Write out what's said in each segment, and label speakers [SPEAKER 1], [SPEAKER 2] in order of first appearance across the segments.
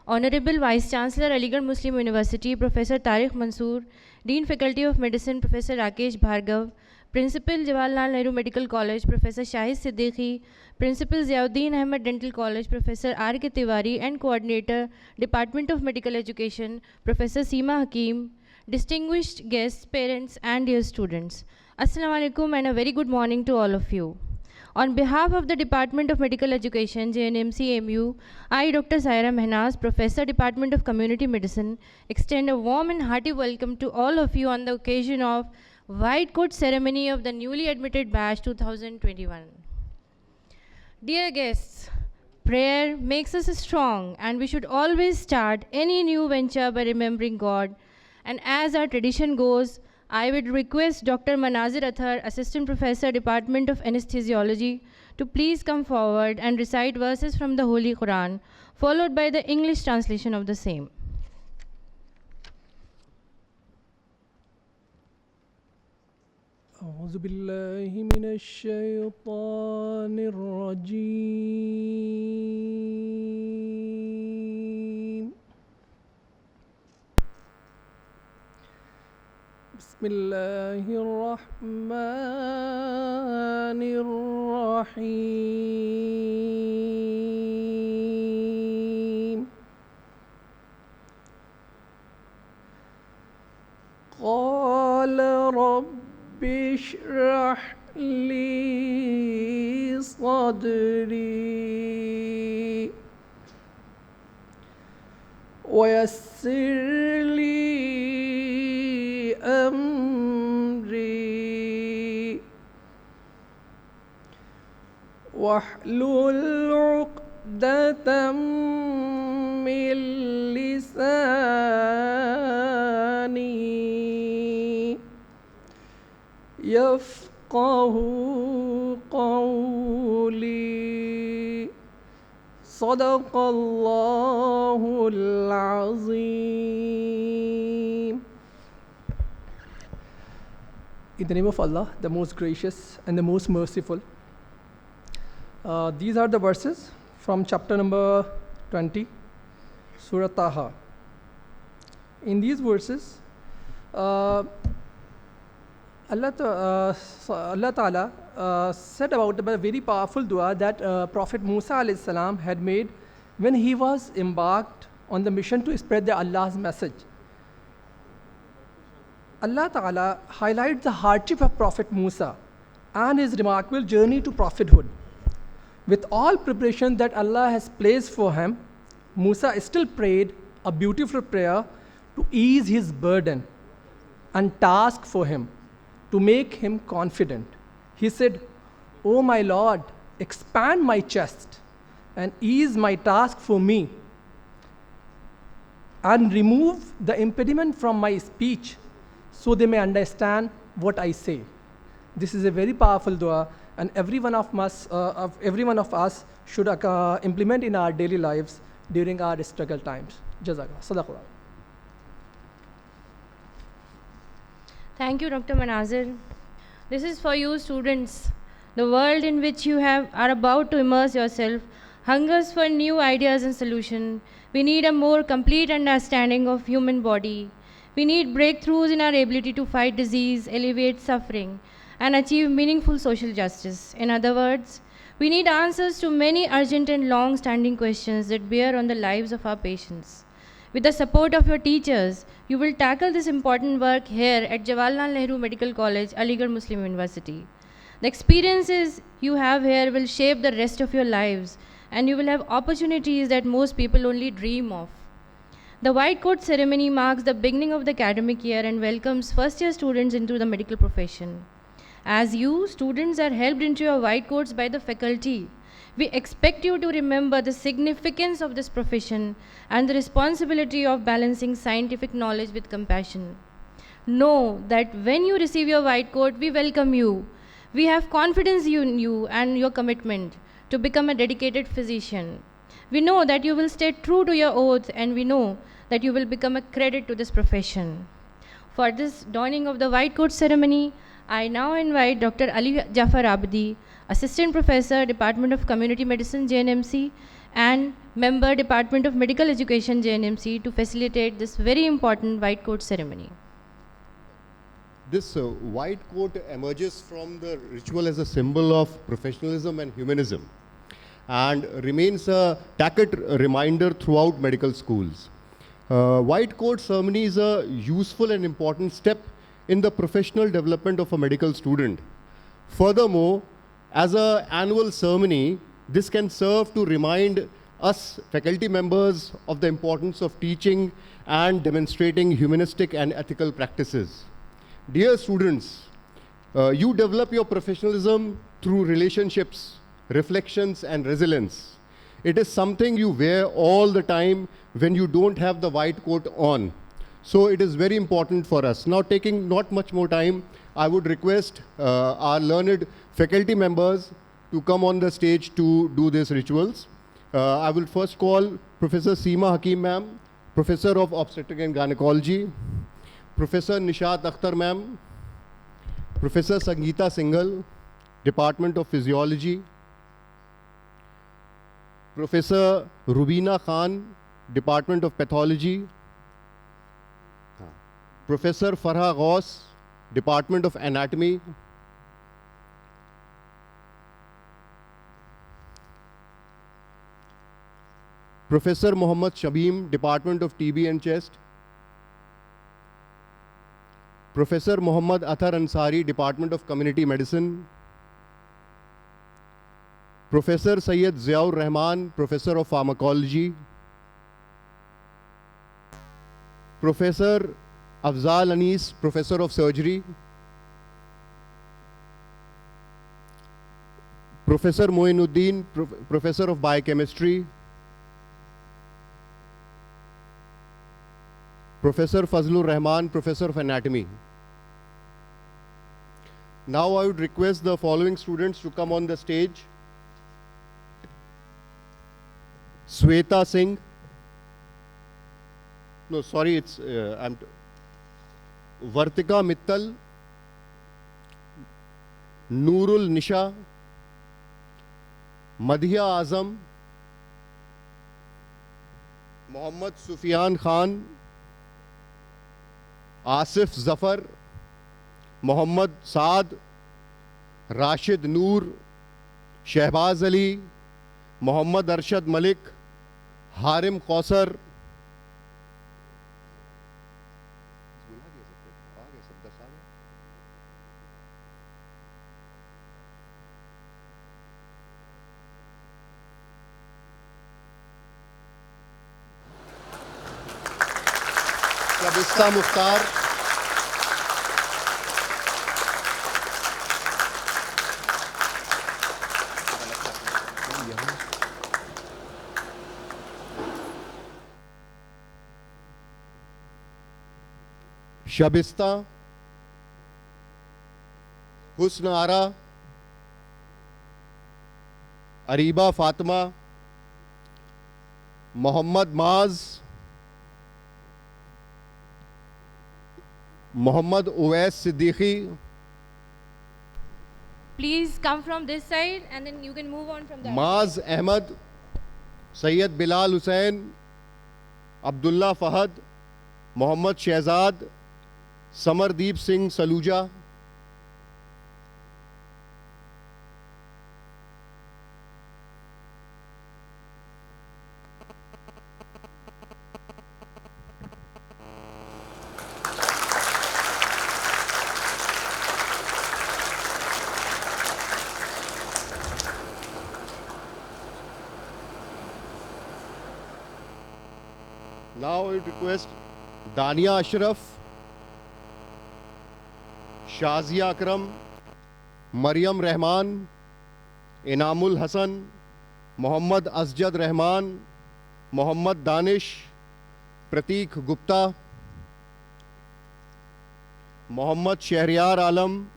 [SPEAKER 1] Honorable Vice Chancellor, Aligarh Muslim University, Professor Tariq Mansoor, Dean Faculty of Medicine, Professor Rakesh Bhargav, Principal, Jawaharlal Nehru Medical College, Professor Shahid Siddiqui, Principal, Ziauddin Ahmed Dental College, Professor R.K. Tiwari, and Coordinator, Department of Medical Education, Professor Seema Hakim, distinguished guests, parents, and dear students. Assalamu alaikum and a very good morning to all of you. On behalf of the Department of Medical Education, JNMC AMU, I, Dr. Saira Mehnaz, Professor, Department of Community Medicine, extend a warm and hearty welcome to all of you on the occasion of White Coat Ceremony of the newly admitted batch 2021. Dear guests, prayer makes us strong, and we should always start any new venture by remembering God. And as our tradition goes, I would request Dr. Manazir Athar, Assistant Professor, Department of Anesthesiology, to please come forward and recite verses from the Holy Quran, followed by the English translation of the same.
[SPEAKER 2] أعوذ بالله من الشيطان الرجيم بسم الله الرحمن الرحيم قال رب اشرح لي صدري ويسر لي أمري واحلل عقدة من لساني يفقه قولي صدق الله العظيم. In the name of Allah, the most gracious and the most merciful. These are the verses from chapter number 20, Surah Taha. In these verses, Allah Ta'ala said about a very powerful dua that Prophet Musa alayhi salam had made when he was embarked on the mission to spread the Allah's message. Allah Ta'ala highlights the hardship of Prophet Musa and his remarkable journey to prophethood. With all preparation that Allah has placed for him, Musa still prayed a beautiful prayer to ease his burden and task for him, to make him confident. He said, "O my Lord, expand my chest and ease my task for me, and remove the impediment from my speech so they may understand what I say." This is a very powerful dua, and every one of us should implement in our daily lives during our struggle times. Jazakallah. Sadaqallah.
[SPEAKER 1] Thank you, Dr. Manazir. This is for you, students. The world in which you are about to immerse yourself hungers for new ideas and solutions. We need a more complete understanding of human body. We need breakthroughs in our ability to fight disease, alleviate suffering, and achieve meaningful social justice. In other words, we need answers to many urgent and long-standing questions that bear on the lives of our patients. With the support of your teachers, you will tackle this important work here at Jawaharlal Nehru Medical College, Aligarh Muslim University. The experiences you have here will shape the rest of your lives, and you will have opportunities that most people only dream of. The White Coat Ceremony marks the beginning of the academic year and welcomes first-year students into the medical profession. As you, students, are helped into your white coats by the faculty, we expect you to remember the significance of this profession and the responsibility of balancing scientific knowledge with compassion. Know that when you receive your white coat, we welcome you. We have confidence in you and your commitment to become a dedicated physician. We know that you will stay true to your oath, and we know that you will become a credit to this profession. For this donning of the white coat ceremony, I now invite Dr. Ali Jafar Abdi, Assistant Professor, Department of Community Medicine, JNMC, and member Department of Medical Education JNMC to facilitate this very important white coat ceremony.
[SPEAKER 3] This white coat emerges from the ritual as a symbol of professionalism and humanism, and remains a tacit reminder throughout medical schools. White coat ceremony is a useful and important step in the professional development of a medical student. Furthermore, as an annual ceremony, this can serve to remind us faculty members of the importance of teaching and demonstrating humanistic and ethical practices. Dear students, you develop your professionalism through relationships, reflections, and resilience. It is something you wear all the time when you don't have the white coat on. So it is very important for us. Now, taking not much more time, I would request our learned faculty members to come on the stage to do these rituals. I will first call Professor Seema Hakim ma'am, Professor of Obstetrics and Gynecology, Professor Nishat Akhtar ma'am, Professor Sangeeta Singhal, Department of Physiology, Professor Rubina Khan, Department of Pathology, Professor Farha Ghaus, Department of Anatomy, Professor Mohammad Shabim, Department of TB and Chest, Professor Muhammad Athar Ansari, Department of Community Medicine, Professor Syed Ziaur Rahman, Professor of Pharmacology, Professor Afzal Anis, Professor of Surgery, Professor Moinuddin, Professor of Biochemistry, Professor Fazlur Rahman, Professor of Anatomy. Now I would request the following students to come on the stage. Sweta Singh. No, sorry, it's Vartika Mittal, Noorul Nisha, Madhiya Azam, Mohammad Sufyan Khan, Asif Zafar, Mohammad Saad, Rashid Noor, Shehbaz Ali, Mohammad Arshad Malik, Harim Kausar, Rabista Mukhtar, Shabista, Husn Ara, Ariba Fatima, Mohammad Maaz, Mohammad Uwais Siddiqui.
[SPEAKER 1] Please come from this side and then you can move on from there.
[SPEAKER 3] Maaz Ahmad, Sayyid Bilal Hussain, Abdullah Fahad, Mohammad Shehzad, Samardeep Singh Saluja, now I would request Dania Ashraf, Shazia Akram, Maryam Rahman, Inamul Hassan, Mohammad Asjad Rahman, Mohammad Danish, Prateek Gupta, Mohammad Shahryar Alam,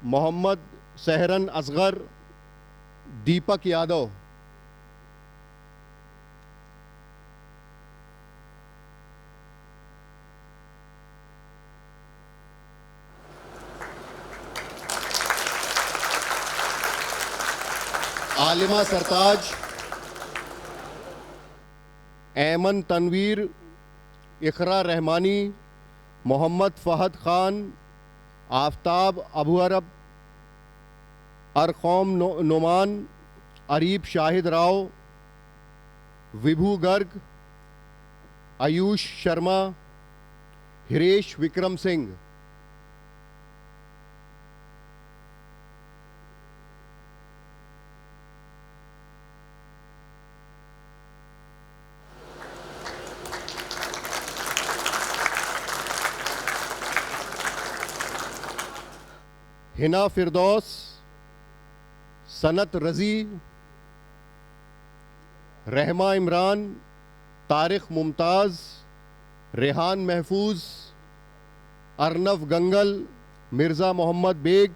[SPEAKER 3] Mohammad Sehran Asghar, Deepak Yadav. आलिमा सरताज, ऐमन तनवीर, इकरा रहमानी, मोहम्मद फहद खान, आफ्ताब अबू अरब, अरकौम नोमान, अरीब शाहिद राव, विभू गर्ग, आयुष शर्मा, हिरेश विक्रम सिंह। हिना फिरदौस, सनत रज़ी, रहमा इमरान, तारिक मुमताज़, रेहान महफूज, Arnav Gangal, Mirza Mohammad bag,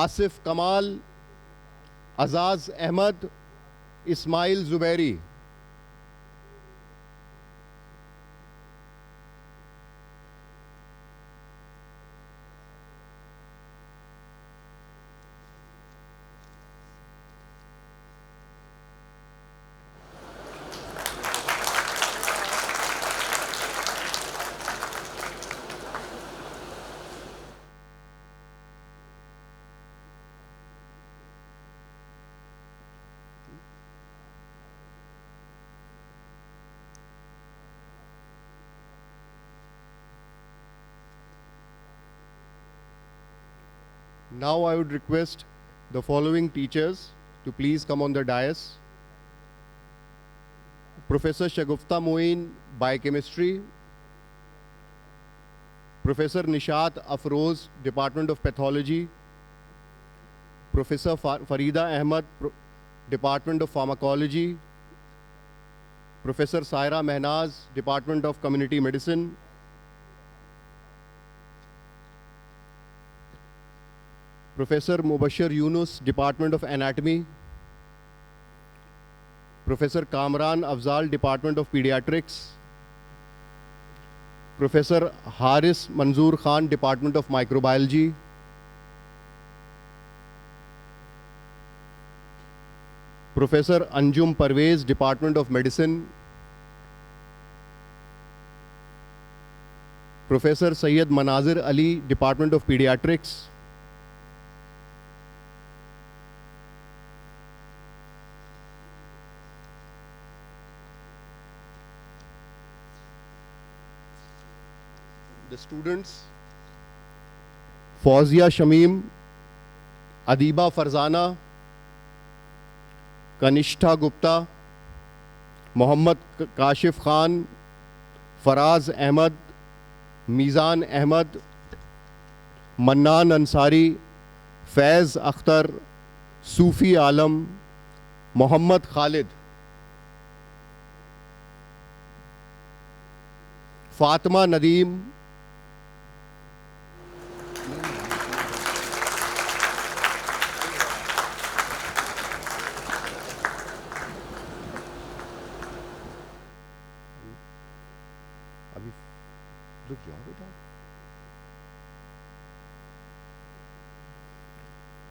[SPEAKER 3] Asif कमाल, Ajaz Ahmad, Ismail Zubairi. Now I would request the following teachers to please come on the dais. Professor Shagufta Moeen, Biochemistry. Professor Nishat Afroz, Department of Pathology. Professor Farida Ahmad, Department of Pharmacology. Professor Saira Mehnaz, Department of Community Medicine. Professor Mubashir Yunus, Department of Anatomy. Professor Kamran Afzal, Department of Pediatrics. Professor Haris Manzoor Khan, Department of Microbiology. Professor Anjum Parvez, Department of Medicine. Professor Syed Manazir Ali, Department of Pediatrics. The students: Fauzia Shamim, Adiba Farzana, Kanishta Gupta, Mohammad Kashif Khan, Faraz Ahmad, Mizan Ahmad, Mannan Ansari, Faiz Akhtar, Sufi Alam, Mohammad Khalid, Fatima Nadeem,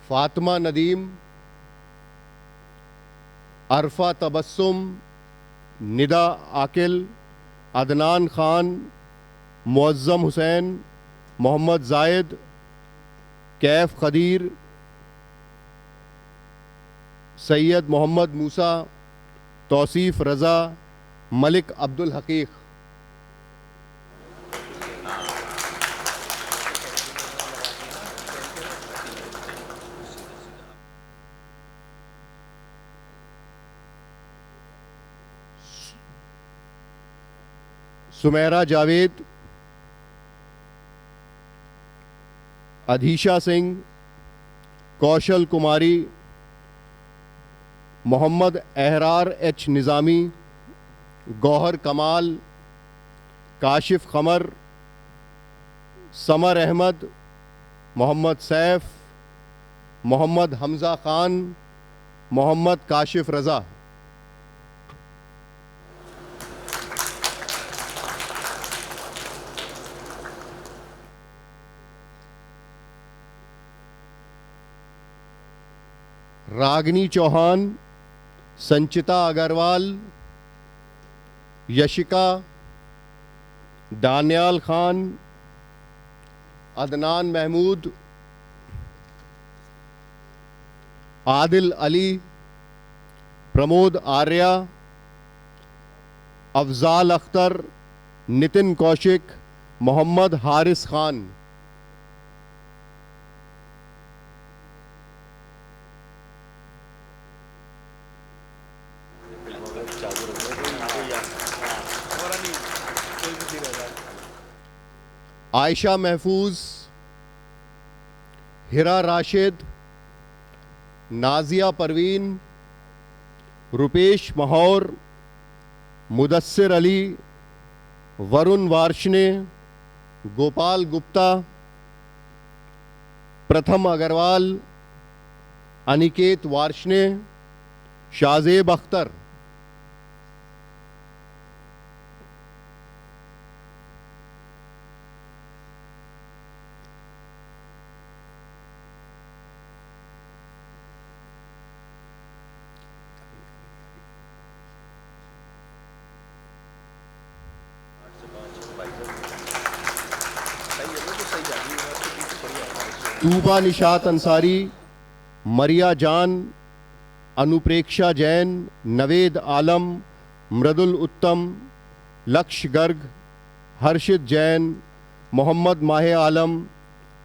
[SPEAKER 3] Fatima Nadeem, अरफा तबस्सुम, निदा आकिल, अदनान खान, मुअज्जम हुसैन, मोहम्मद जायद, कैफ खदीर, सैयद मोहम्मद मूसा, तौसीफ रज़ा, मलिक अब्दुल हकीक। सुमेरा जावेद, अधीशा सिंह, कौशल कुमारी, Mohammad Ehrar H निज़ामी, गौहर कमाल, काशिफ कमर, summer Ahmad, Mohammad Saif, Mohammad Hamza Khan, Mohammad Kashif रज़ा। रागनी चौहान, संचिता अग्रवाल, यशिका, दानियाल खान, अदनान महमूद, आदिल अली, प्रमोद आर्या, अफजाल अख्तर, नितिन कौशिक, मोहम्मद हारिस खान। आयशा महफूज, हिरा राशिद, नाजिया परवीन, रुपेश महौर, मुदस्सिर अली, वरुण वार्ष्णे, गोपाल गुप्ता, प्रथम अग्रवाल, अनिकेत वार्ष्णे, शाजेब अख्तर। तूबा निशात अंसारी, मरिया जान, अनुप्रेक्षा जैन, नवेद आलम, मृदुल उत्तम, लक्ष्य गर्ग, हर्षित जैन, मोहम्मद माहे आलम,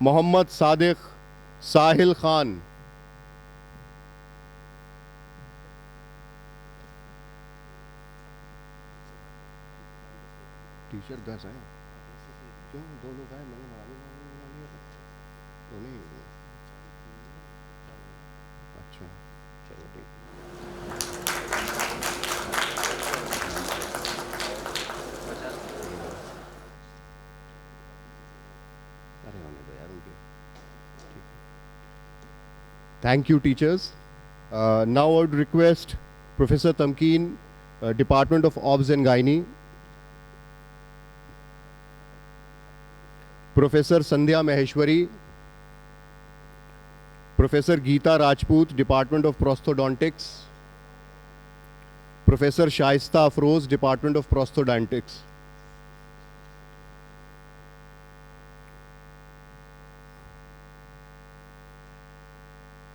[SPEAKER 3] Mohammad Sadiq, Sahil Khan. Teacher 10 आए क्यों? 2 लोग आए, मैंने तो नहीं। अच्छा चलो ठीक। अरे होने दो यार उनके। Thank you, teachers. Now I would request Professor Tamkeen, Department of Obs and Gynae, Professor Sandhya Maheshwari, Professor Geeta Rajput, Department of Prosthodontics, Professor Shaista Afroz, Department of Prosthodontics.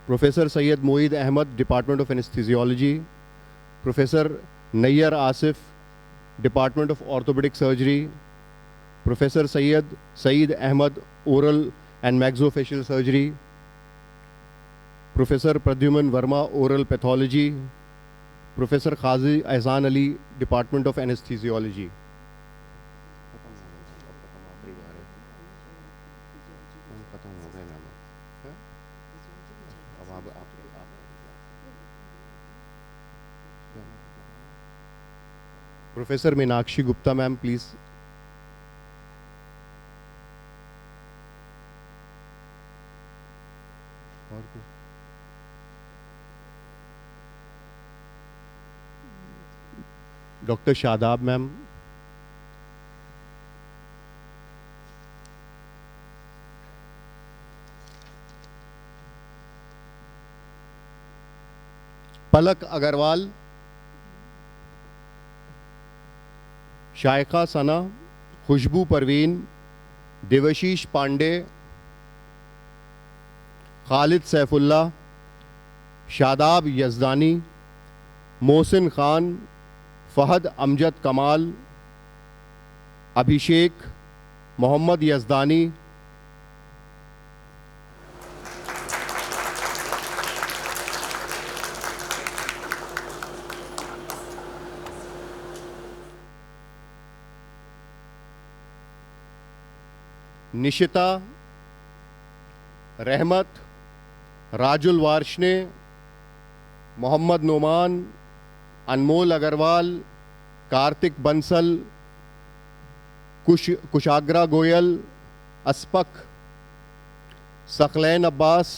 [SPEAKER 3] Professor Syed Moeed Ahmed, Department of Anesthesiology, Professor Nayyar Asif, Department of Orthopedic Surgery, Professor Saeed Ahmed, Oral and Maxillofacial Surgery, Professor Pradyuman Verma, Oral Pathology, Professor Qazi Ahsan Ali, Department of Anesthesiology. Professor Meenakshi Gupta, ma'am, please. Dr. Shadab, ma'am. Palak Agarwal, शायका सना, खुशबू परवीन, देवशीष पांडे, खालिद सैफुल्ला, शादाब यजदानी, मोहसिन खान, फहद अमजद कमाल, अभिषेक, मोहम्मद यजदानी, निशिता, रहमत, राजुल वार्ष्णे, मोहम्मद नोमान, अनमोल Agarwal, Kartik Bansal, Kushagra Goyal, अस्पक, Saqlain Abbas,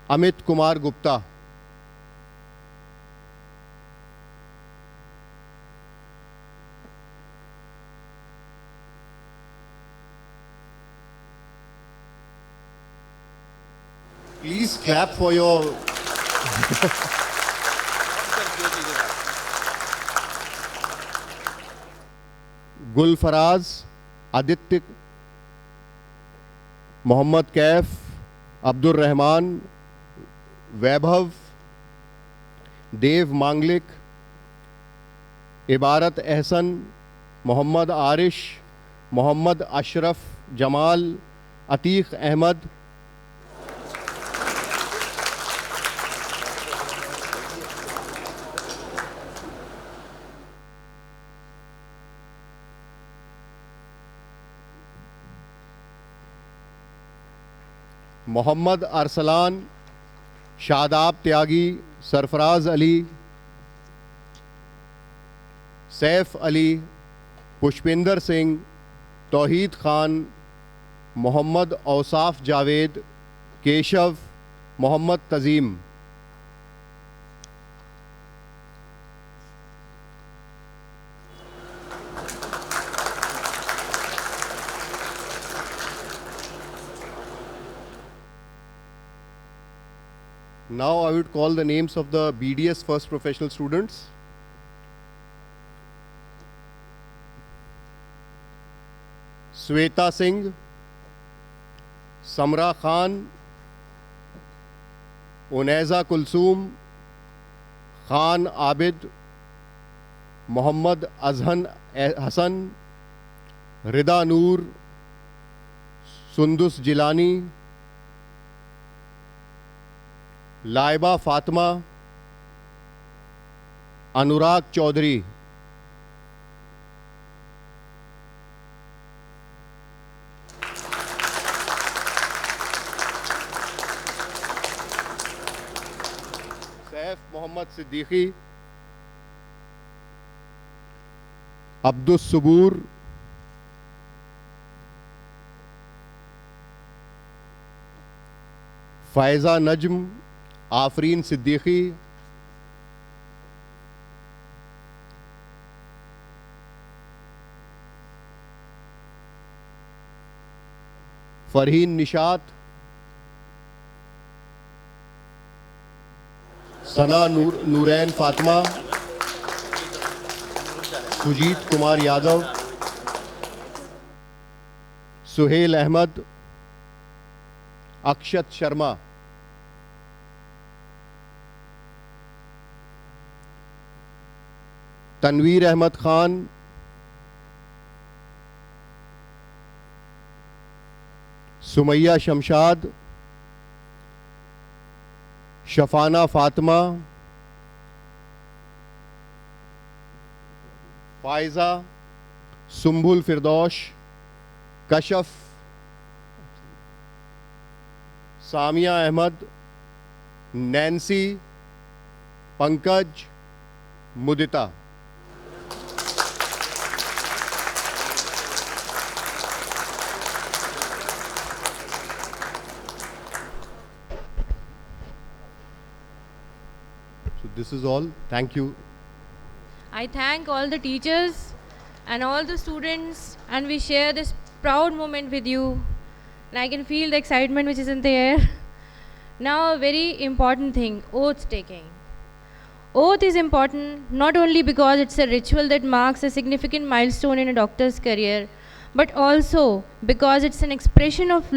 [SPEAKER 3] Amit Kumar Gupta. Please clap for your Gulfaraz, Aditya, Mohammad Kaif, Abdul Rahman, वैभव, देव मांगलिक, इबारत एहसन, मोहम्मद आरिश, मोहम्मद अशरफ जमाल, अतीक अहमद, मोहम्मद अरसलान, शादाब त्यागी, सरफराज अली, सैफ अली, पुष्पिंदर सिंह, तौहीद Khan, Mohammad Ausaf Javed, Keshav, Mohammad Tajim. Now I would call the names of the BDS first professional students. Sweta Singh, Samra Khan, Unaiza Kulsoom, Khan Abid, Mohammad Azhan Hassan, Rida Noor, Sundus Jilani, Laiba Fatima, Anurag Chaudhary, Saif Mohammad Siddiqui, Abdul Sabur, Faiza Najm, Afreen Siddiqui, Farheen Nishat, Sana Noorain Fatima, Sujit Kumar Yadav, Suhail Ahmed, Akshat Sharma, Tanveer Ahmed Khan, Sumaiya Shamshad, Shafana Fatima, Faiza, Sumbul Firdaus, Kashaf, Samia Ahmed, Nancy, Pankaj, Mudita. This is all. Thank you.
[SPEAKER 1] I thank all the teachers and all the students, and we share this proud moment with you. And I can feel the excitement which is in the air. Now a very important thing, oath taking. Oath is important not only because it's a ritual that marks a significant milestone in a doctor's career, but also because it's an expression of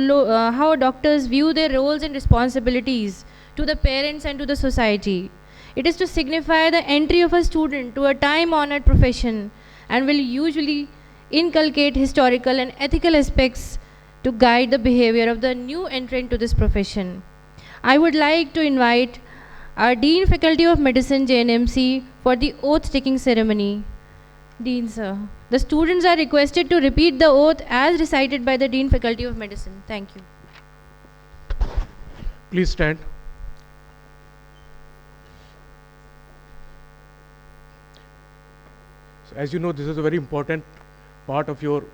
[SPEAKER 1] how doctors view their roles and responsibilities to the parents and to the society. It is to signify the entry of a student to a time-honored profession and will usually inculcate historical and ethical aspects to guide the behavior of the new entrant to this profession. I would like to invite our Dean Faculty of Medicine, JNMC, for the oath-taking ceremony. Dean, sir. The students are requested to repeat the oath as recited by the Dean Faculty of Medicine. Thank you.
[SPEAKER 4] Please stand. So as you know, this is a very important part of your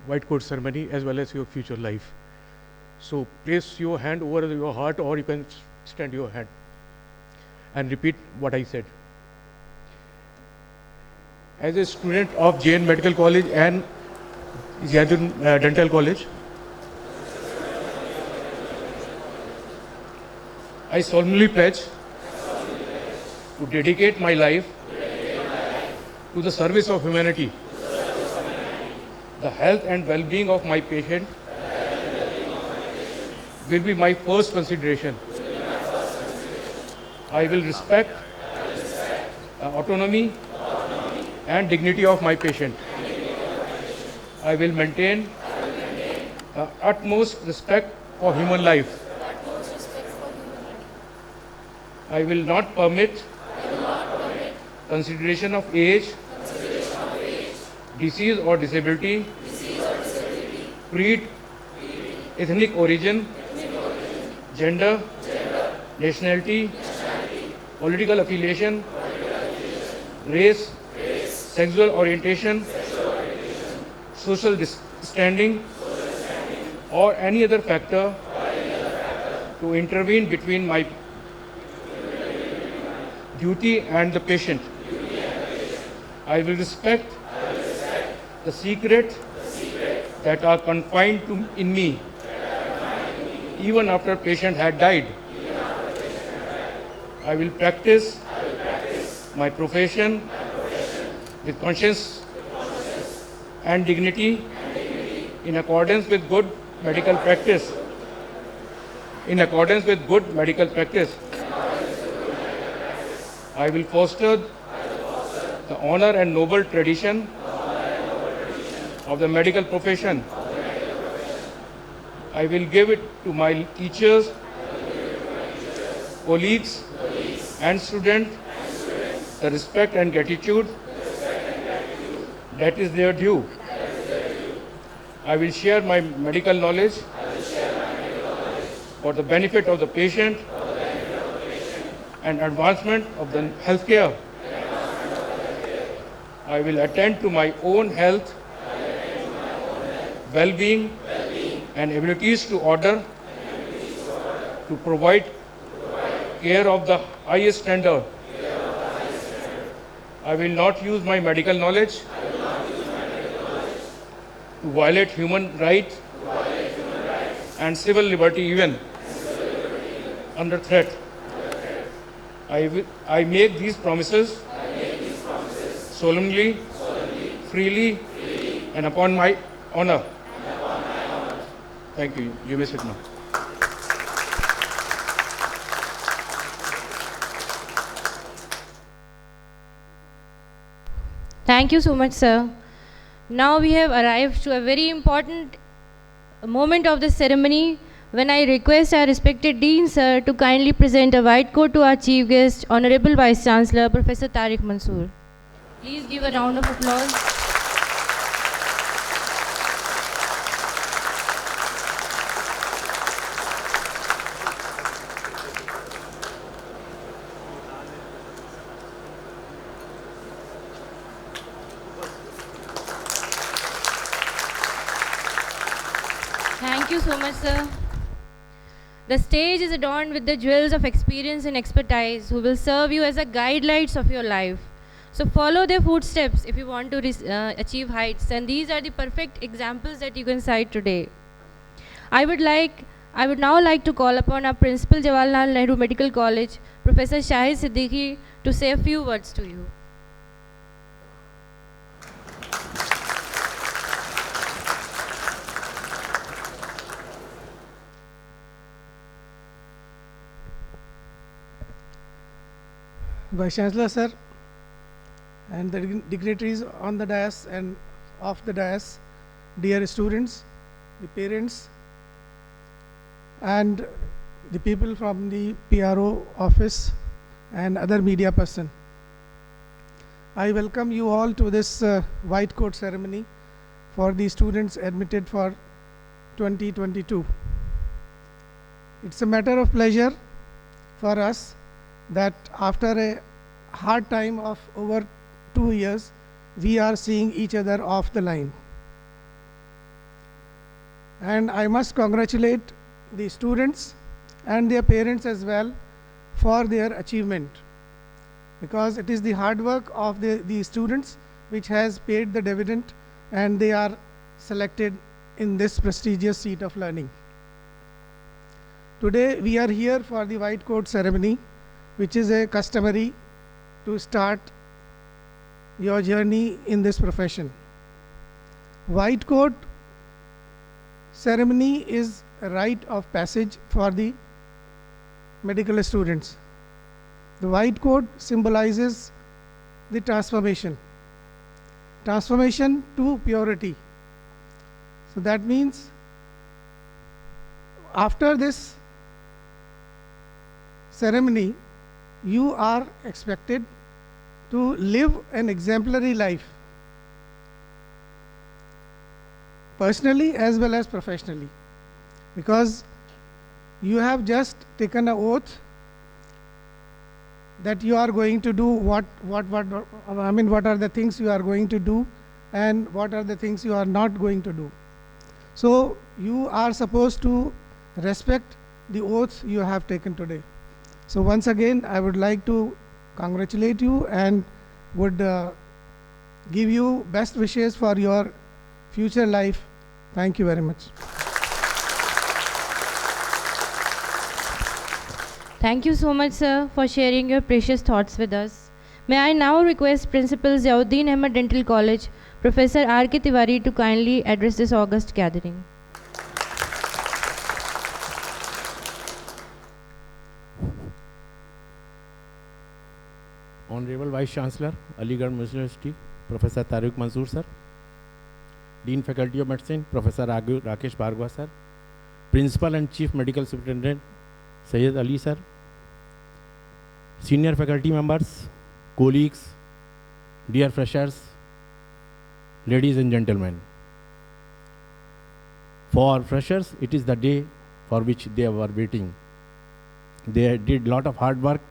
[SPEAKER 4] white coat ceremony as well as your future life. So place your hand over your heart, or you can stand your hand and repeat what I said. As a student of JN Medical College and Syed Dental College, I solemnly pledge to dedicate my life to the service of humanity. The health and well-being of my patient will be my first consideration. I will respect the autonomy and dignity of my patient. I will maintain the utmost respect for human life. I will not permit consideration of age, disease or disability, creed, ethnic origin, gender, nationality, political affiliation, race, sexual orientation, social standing, or any other factor to intervene between my duty and the patient. I will respect the secret that are confined in me even after patient had died. I will practice my profession with conscience and dignity in accordance with good medical practice. In accordance with good medical practice. I will foster the honor and noble tradition of the medical profession. I will give it to my teachers, colleagues, and students the respect and gratitude that is their due. I will share my medical knowledge for the benefit of the patient and advancement of the healthcare. I will attend to my own health, well-being, and abilities to order to provide care of the highest standard. I will not use my medical knowledge to violate human rights and civil liberty even under threat. I make these promises solemnly, freely, and upon my honor. Thank you. You may sit now.
[SPEAKER 1] Thank you so much, sir. Now we have arrived to a very important moment of the ceremony when I request our respected Dean, sir, to kindly present a white coat to our chief guest, Honorable Vice Chancellor, Professor Tariq Mansoor. Please give a round of applause. Thank you so much, sir. The stage is adorned with the jewels of experience and expertise who will serve you as a guidelines of your life. So follow their footsteps if you want to achieve heights, and these are the perfect examples that you can cite today. I would now like to call upon our Principal Jawaharlal Nehru Medical College, Professor Syed Siddiqui, to say a few words to you.
[SPEAKER 5] Vice Chancellor, sir, and the dignitaries on the dais and off the dais, dear students, the parents, and the people from the PRO office and other media person. I welcome you all to this white coat ceremony for the students admitted for 2022. It's a matter of pleasure for us that after a hard time of over 2 years, we are seeing each other off the line. And I must congratulate the students and their parents as well for their achievement, because it is the hard work of the students which has paid the dividend, and they are selected in this prestigious seat of learning. Today we are here for the white coat ceremony, which is a customary to start your journey in this profession. White coat ceremony is a rite of passage for the medical students. The white coat symbolizes the transformation to purity. So that means after this ceremony, you are expected to live an exemplary life, personally as well as professionally, because you have just taken an oath that you are going to do what are the things you are going to do and what are the things you are not going to do. So you are supposed to respect the oath you have taken today. So once again, I would like to congratulate you and would give you best wishes for your future life. Thank you very much.
[SPEAKER 1] Thank you so much, sir, for sharing your precious thoughts with us. May I now request Principal Ziauddin Ahmed Dental College, Professor R.K. Tiwari, to kindly address this august gathering.
[SPEAKER 6] Honorable Vice Chancellor, Aligarh University, Professor Tariq Mansoor sir, Dean Faculty of Medicine, Professor Rakesh Bhargava sir, Principal and Chief Medical Superintendent, Syed Ali sir, senior faculty members, colleagues, dear freshers, ladies and gentlemen. For freshers, it is the day for which they were waiting. They did lot of hard work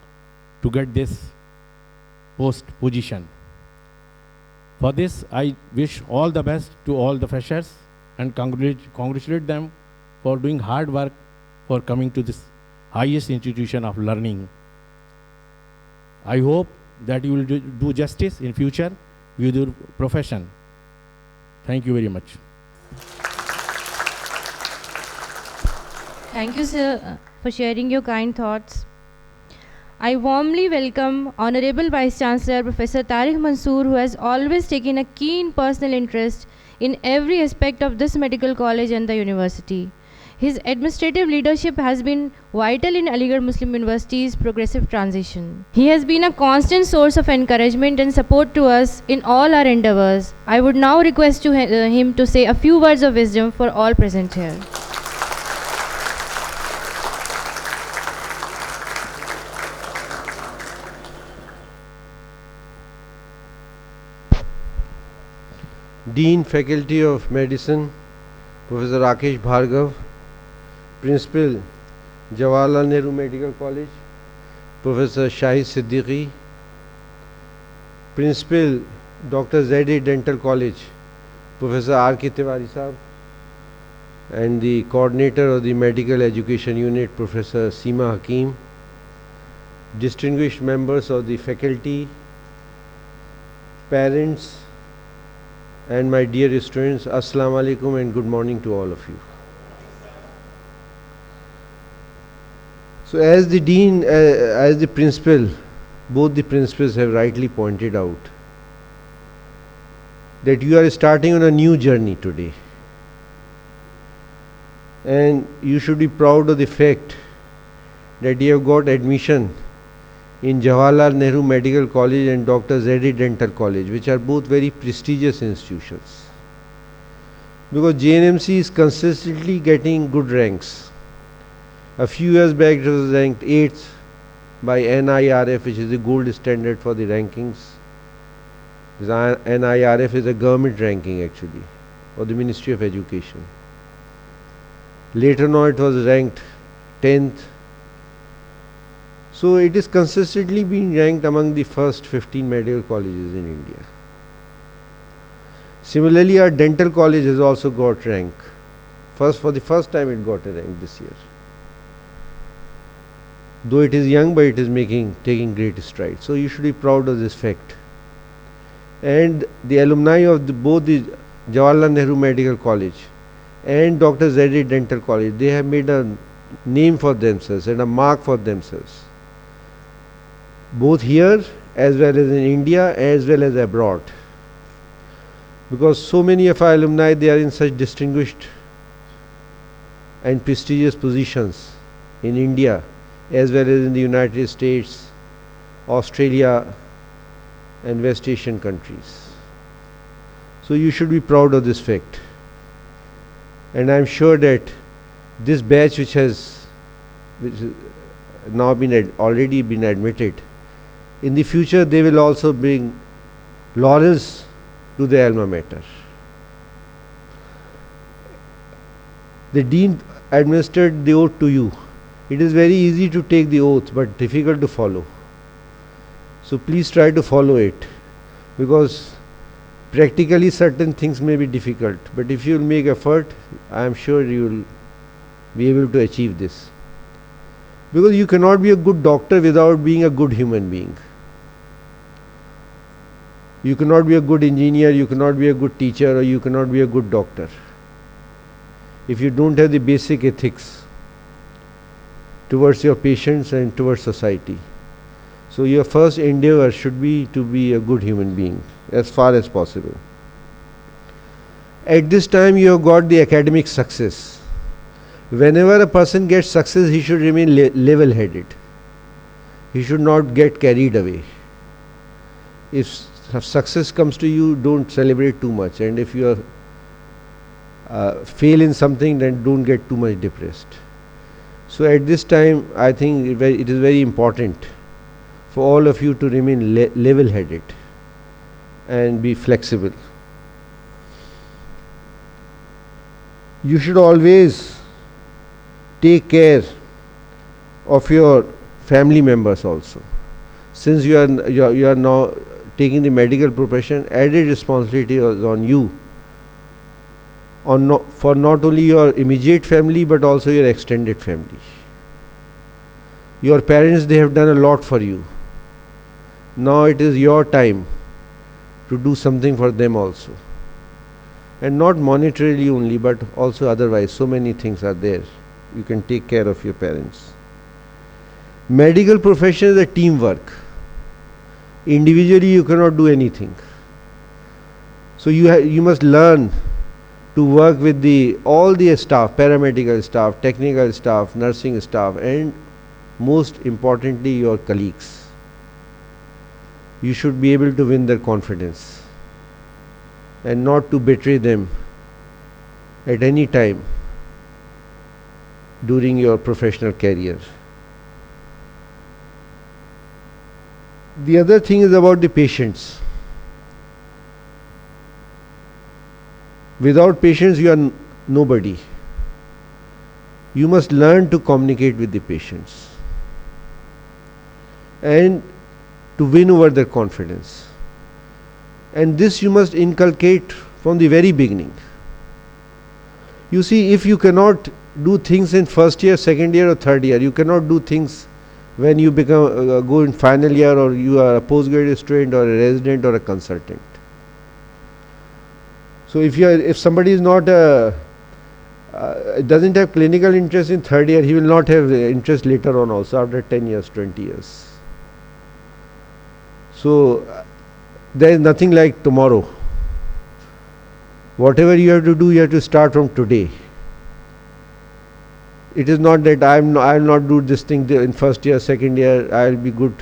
[SPEAKER 6] to get this position. For this, I wish all the best to all the freshers and congratulate them for doing hard work for coming to this highest institution of learning. I hope that you will do justice in future with your profession. Thank you very much.
[SPEAKER 1] Thank you, sir, for sharing your kind thoughts. I warmly welcome Honorable Vice Chancellor Professor Tariq Mansoor, who has always taken a keen personal interest in every aspect of this medical college and the university. His administrative leadership has been vital in Aligarh Muslim University's progressive transition. He has been a constant source of encouragement and support to us in all our endeavors. I would now request him to say a few words of wisdom for all present here.
[SPEAKER 7] Dean Faculty of Medicine, Professor Rakesh Bhargav, Principal, Jawaharlal Nehru Medical College, Professor Shahid Siddiqui, Principal, Dr. Zaini Dental College, Professor R.K. Tiwari Sahab, and the Coordinator of the Medical Education Unit, Professor Seema Hakim, distinguished members of the faculty, parents, and my dear students, Assalamu alaikum and good morning to all of you. So as the Dean, as the Principal, both the Principals have rightly pointed out that you are starting on a new journey today. And you should be proud of the fact that you have got admission in Jawaharlal Nehru Medical College and Dr. Zaini Dental College, which are both very prestigious institutions. Because JNMC is consistently getting good ranks. A few years back it was ranked 8th by NIRF, which is the gold standard for the rankings. NIRF is a government ranking actually, of the Ministry of Education. Later on it was ranked 10th. So it is consistently being ranked among the first 15 medical colleges in India. Similarly, our dental college has also got rank. For the first time it got a rank this year. Though it is young, but it is taking great strides. So you should be proud of this fact. And the alumni of both the Jawaharlal Nehru Medical College and Dr. Zaini Dental College, they have made a name for themselves and a mark for themselves, both here as well as in India, as well as abroad. Because so many of our alumni, they are in such distinguished and prestigious positions in India, as well as in the United States, Australia, and West Asian countries. So you should be proud of this fact. And I am sure that this batch which has now already been admitted, in the future they will also bring laurels to the alma mater. The Dean administered the oath to you. It is very easy to take the oath, but difficult to follow. So please try to follow it, because practically certain things may be difficult, but if you will make effort, I am sure you will be able to achieve this. Because you cannot be a good doctor without being a good human being. You cannot be a good engineer, you cannot be a good teacher, or you cannot be a good doctor if you don't have the basic ethics towards your patients and towards society. So your first endeavor should be to be a good human being as far as possible. At this time you have got the academic success. Whenever a person gets success, he should remain level-headed. He should not get carried away. If success comes to you, don't celebrate too much, and if you fail in something, then don't get too much depressed. So at this time, I think it is very important for all of you to remain level-headed and be flexible. You should always take care of your family members also. Since you are now taking the medical profession, added responsibility is on you, for not only your immediate family but also your extended family. Your parents, they have done a lot for you. Now it is your time to do something for them also, and not monetarily only but also otherwise. So many things are there. You can take care of your parents. Medical profession is a teamwork. Individually you cannot do anything. So you must learn to work with all the staff, paramedical staff, technical staff, nursing staff, and most importantly your colleagues. You should be able to win their confidence and not to betray them at any time during your professional career. The other thing is about the patients. Without patients you are nobody. You must learn to communicate with the patients and to win over their confidence. And this you must inculcate from the very beginning. You see, if you cannot do things in first year, second year or third year, you cannot do things when you become go in final year, or you are a postgraduate student or a resident or a consultant. So if somebody is not doesn't have clinical interest in third year, he will not have interest later on also after 10 years, 20 years. So there is nothing like tomorrow. Whatever you have to do, you have to start from today. It is not that I will not do this thing in first year, second year, I will be good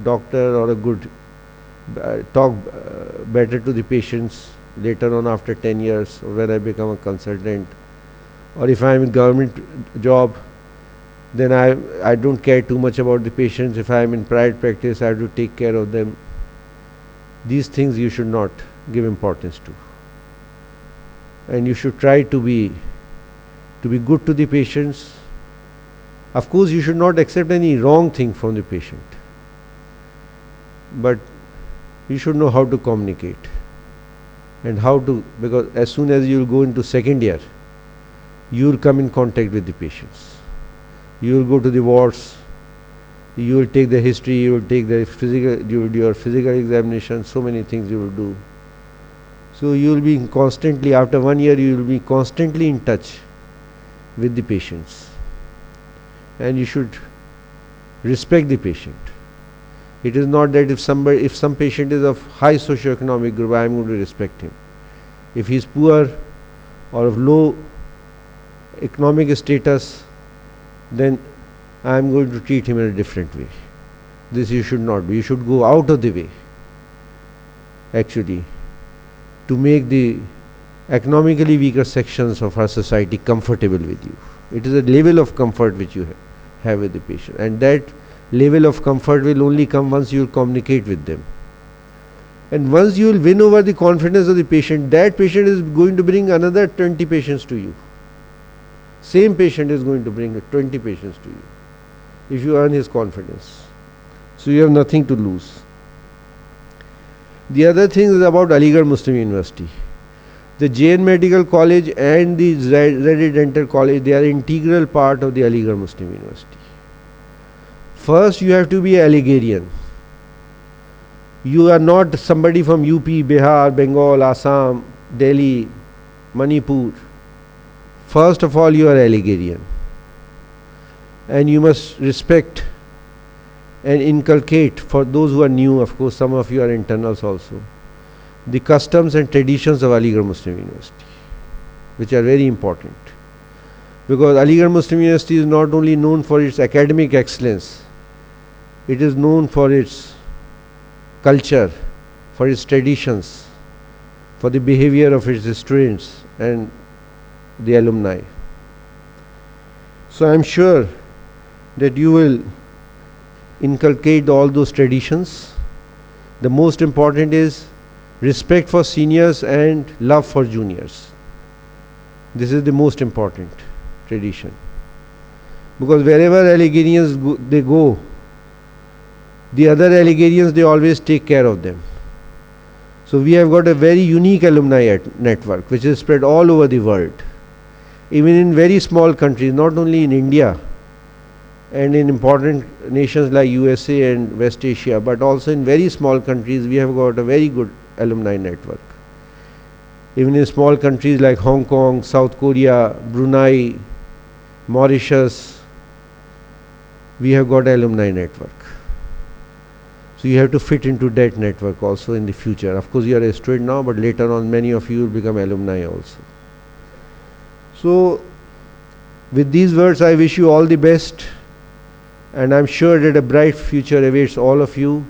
[SPEAKER 7] doctor or a good talk better to the patients later on after 10 years, or when I become a consultant, or if I am in government job, then I don't care too much about the patients. If I am in private practice, I have to take care of them. These things you should not give importance to, and you should try to be good to the patients. Of course, you should not accept any wrong thing from the patient, but you should know how to communicate and how to, because as soon as you will go into second year, you will come in contact with the patients. You will go to the wards, you will take the history, you will take the physical, you will do your physical examination, so many things you will do. So you will be constantly, after 1 year, you will be constantly in touch with the patients, and you should respect the patient. It is not that if some patient is of high socio-economic group, I am going to respect him. If he is poor or of low economic status, then I am going to treat him in a different way. This you should not do. You should go out of the way, actually, to make the economically weaker sections of our society comfortable with you. It is a level of comfort which you have with the patient, and that level of comfort will only come once you communicate with them. And once you will win over the confidence of the patient, that patient is going to bring another 20 patients to you. Same patient is going to bring 20 patients to you if you earn his confidence. So you have nothing to lose. The other thing is about Aligarh Muslim University. The JN Medical College and the Zaini Dental College, they are integral part of the Aligarh Muslim University. First, you have to be an Aligarhian. You are not somebody from UP, Bihar, Bengal, Assam, Delhi, Manipur. First of all, you are Aligarhian. And you must respect and inculcate, for those who are new, of course, some of you are internals also, the customs and traditions of Aligarh Muslim University, which are very important. Because Aligarh Muslim University is not only known for its academic excellence, it is known for its culture, for its traditions, for the behavior of its students and the alumni. So I am sure that you will inculcate all those traditions. The most important is respect for seniors and love for juniors. This is the most important tradition. Because wherever Aligarhians go, the other Aligarhians, they always take care of them. So we have got a very unique alumni network which is spread all over the world. Even in very small countries, not only in India and in important nations like USA and West Asia, but also in very small countries, we have got a very good alumni network. Even in small countries like Hong Kong, South Korea, Brunei, Mauritius, we have got alumni network. So you have to fit into that network also in the future. Of course, you are a student now, but later on many of you will become alumni also. So with these words, I wish you all the best, and I'm sure that a bright future awaits all of you,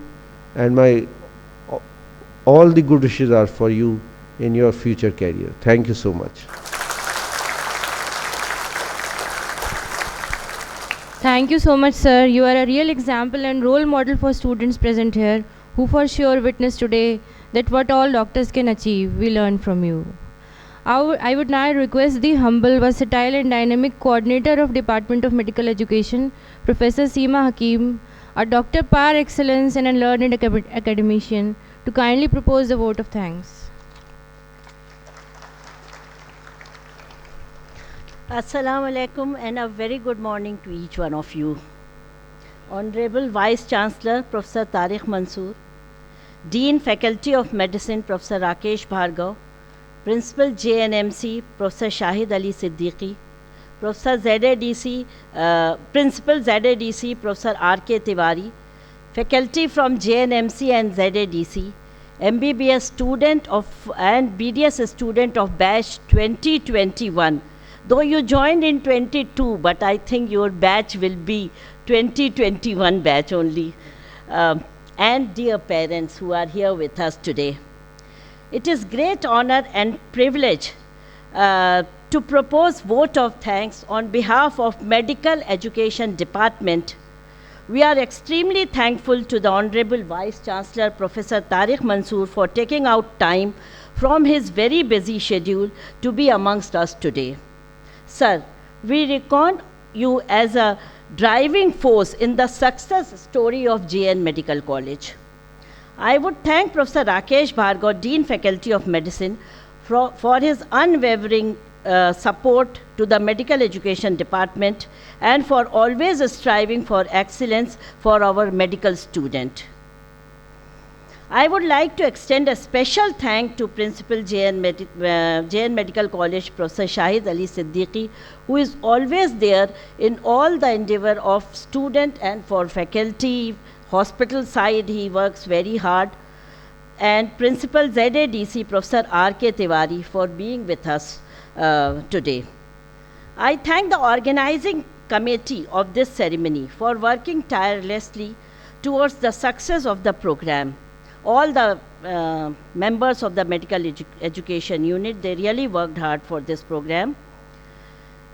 [SPEAKER 7] and all the good wishes are for you in your future career. Thank you so much.
[SPEAKER 1] Thank you so much, sir. You are a real example and role model for students present here, who for sure witness today that what all doctors can achieve, we learn from you. I would now request the humble, versatile and dynamic coordinator of Department of Medical Education, Professor Seema Hakim, a doctor par excellence and a learned academician, to kindly propose the vote of thanks.
[SPEAKER 8] Assalamu alaikum and a very good morning to each one of you. Honorable Vice Chancellor Professor Tariq Mansoor, Dean Faculty of Medicine Professor Rakesh Bhargav, Principal JNMC Professor Shahid Ali Siddiqui, Professor ZADC, Principal ZADC Professor R.K. Tiwari, Faculty from JNMC and ZADC, MBBS student and BDS student of batch 2021. Though you joined in 22, but I think your batch will be 2021 batch only. And dear parents who are here with us today. It is great honor and privilege to propose vote of thanks on behalf of Medical Education Department. We are extremely thankful to the Honorable Vice Chancellor Professor Tariq Mansoor for taking out time from his very busy schedule to be amongst us today. Sir, we reckon you as a driving force in the success story of JN Medical College. I would thank Professor Rakesh Bhargav, Dean Faculty of Medicine, for his unwavering support to the Medical Education Department and for always striving for excellence for our medical student. I would like to extend a special thank to Principal JN Medical College, Professor Shahid Ali Siddiqui, who is always there in all the endeavor of student and for faculty hospital side, he works very hard, and Principal ZADC, Professor R.K. Tiwari, for being with us today. I thank the organizing committee of this ceremony for working tirelessly towards the success of the program. All the members of the medical education unit, they really worked hard for this program.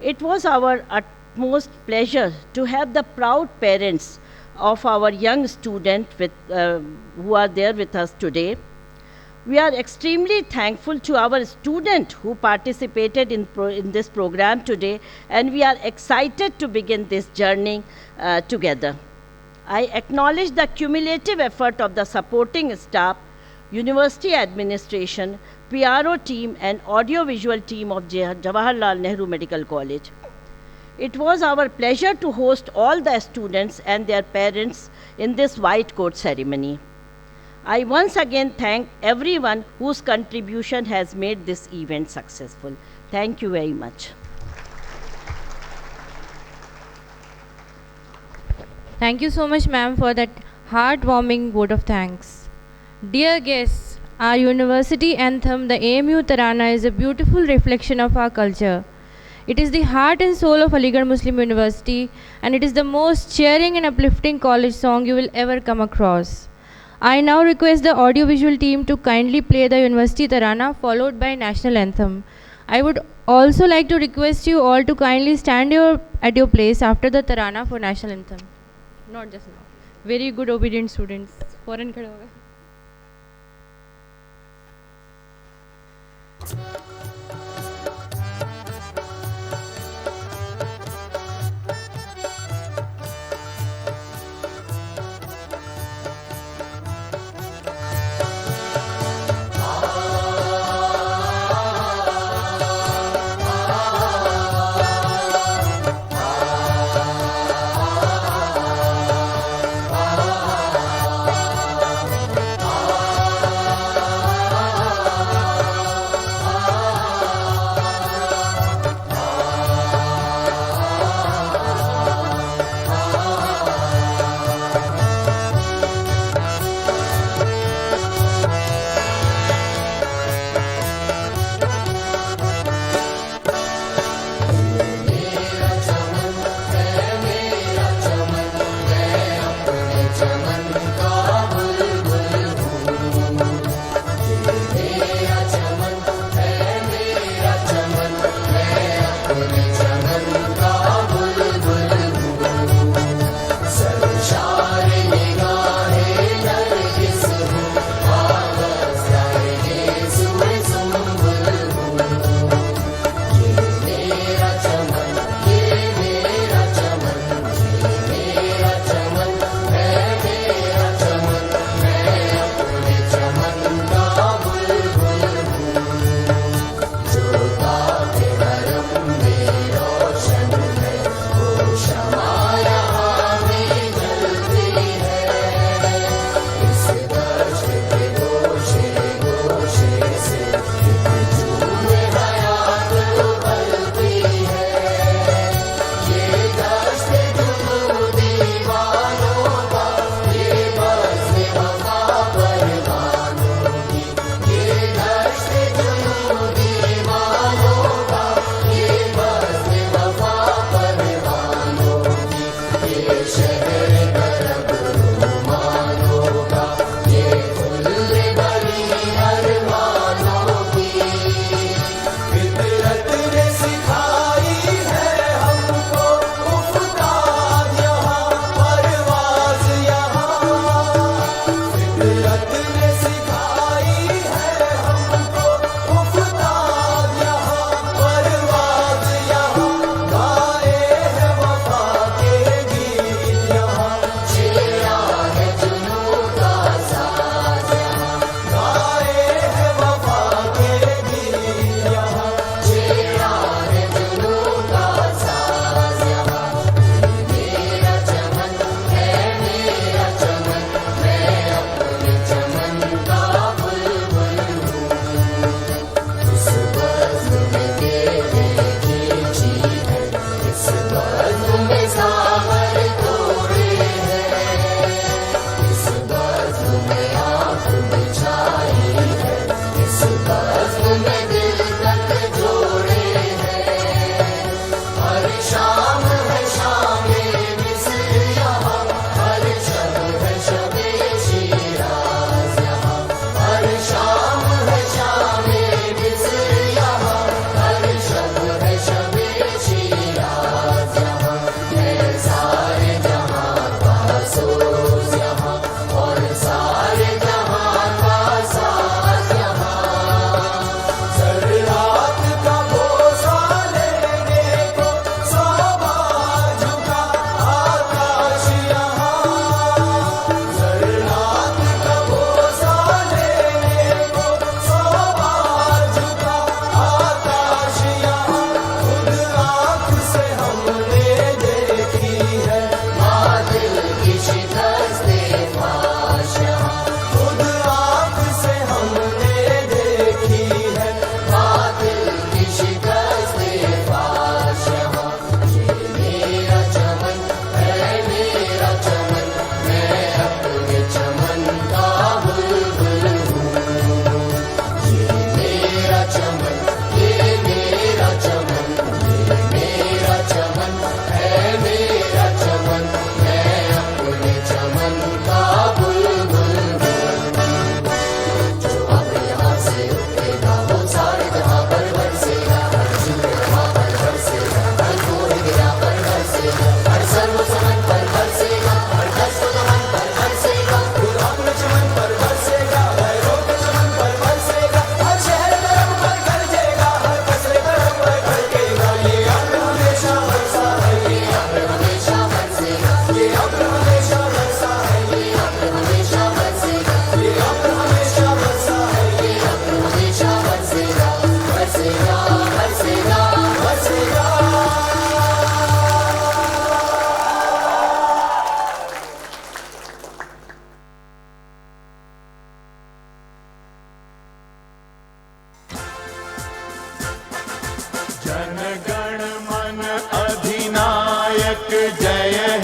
[SPEAKER 8] It was our utmost pleasure to have the proud parents of our young student who are there with us today. We are extremely thankful to our student who participated in this program today, and we are excited to begin this journey together. I acknowledge the cumulative effort of the supporting staff, university administration, PRO team, and audiovisual team of Jawaharlal Nehru Medical College. It was our pleasure to host all the students and their parents in this white coat ceremony. I once again thank everyone whose contribution has made this event successful. Thank you very much.
[SPEAKER 1] Thank you so much, ma'am, for that heartwarming vote of thanks. Dear guests, our university anthem, the AMU Tarana, is a beautiful reflection of our culture. It is the heart and soul of Aligarh Muslim University, and it is the most cheering and uplifting college song you will ever come across. I now request the audiovisual team to kindly play the University Tarana, followed by National Anthem. I would also like to request you all to kindly stand at your place after the Tarana for National Anthem. Not just now. Very good obedient students. Foreign khada hoga.
[SPEAKER 9] जय